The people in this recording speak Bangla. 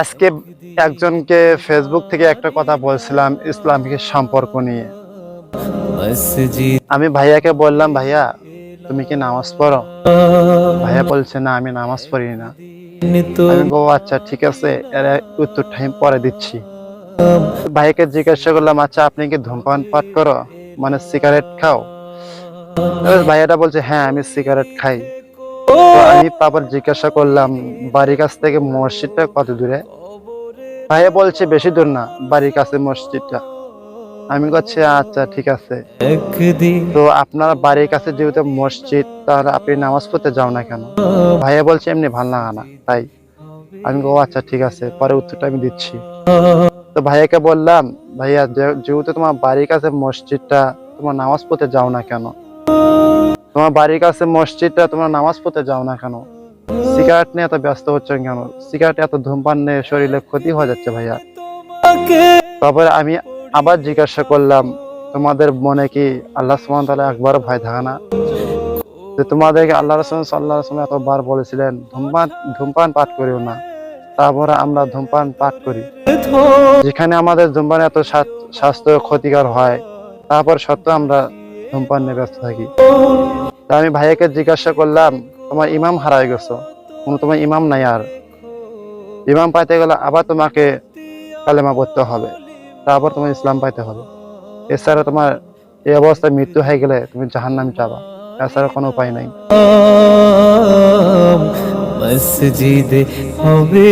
আজকে একজনকে ফেসবুক থেকে একটা কথা বলছিলাম ইসলামিক সম্পর্ক নিয়ে। আমি ভাইয়াকে বললাম, ভাইয়া তুমি কি নামাজ পড়ো? ভাইয়া বলছে, না আমি নামাজ পড়ি না। আমি বলবো, আচ্ছা ঠিক আছে, এর উত্তর টাইম পরে দিচ্ছি। ভাইয়াকে জিজ্ঞাসা করলাম, আচ্ছা আপনি কি ধূমপান পান করো, মানে সিগারেট খাও? ভাইয়াটা বলছে, হ্যাঁ আমি সিগারেট খাই। তো আমি তারপর জিজ্ঞাসা করলাম, বাড়ির কাছ থেকে মসজিদটা কত দূরে? ভাইয়া বলছে, বেশি দূর না, বাড়ির কাছে মসজিদটা। আমি বলছি, আচ্ছা ঠিক আছে। তো আপনার বাড়ির কাছে যেহেতু মসজিদ, তাহলে আপনি নামাজ পড়তে যাও না কেন? ভাইয়া বলছে, এমনি ভাল লাগা না তাই। আমি বলবো, আচ্ছা ঠিক আছে, পরে উত্তরটা আমি দিচ্ছি। তো ভাইয়াকে বললাম, ভাইয়া যেহেতু তোমার বাড়ির কাছে মসজিদটা, তোমার নামাজ পড়তে যাও না কেন? তোমার বাড়ির কাছে মসজিদটা, তোমার নামাজ পড়তে যাও না কেন? সিগারেট নিয়ে এত ব্যস্ত হচ্ছেন কেন? সিগারেট এত ধূমপান নিয়ে শরীরে ক্ষতি হয়ে যাচ্ছে ভাইয়া। তারপরে আমি আবার জিজ্ঞাসা করলাম, তোমাদের মনে কি আল্লাহ সুবহানাহু ওয়া তাআলা একবারও ভয় থাকে না? যে তোমাদেরকে আল্লাহ রাসূল সাল্লাল্লাহু আলাইহি ওয়াসাল্লাম এতবার বলেছিলেন ধূমপান পাঠ করিও না, তারপরে আমরা ধূমপান পাঠ করি। যেখানে আমাদের ধূমপান এত স্বাস্থ্য ক্ষতিকর হয়, তারপর সত্ত্বেও আমরা ধূমপান নিয়ে ব্যস্ত থাকি। তা আমি ভাইয়াকে জিজ্ঞাসা করলাম, তোমার ইমাম হারায় গেছো, তোমার ইমাম নাই, আর ইমাম পাইতে গেলে আবার তোমাকে কালেমা পড়তে হবে, তারপর তোমার ইসলাম পাইতে হবে। এছাড়া তোমার এই অবস্থায় মৃত্যু হয়ে গেলে তুমি জাহান্নামে যাবা, এছাড়া কোনো উপায় নাই। মসজিদে হবে।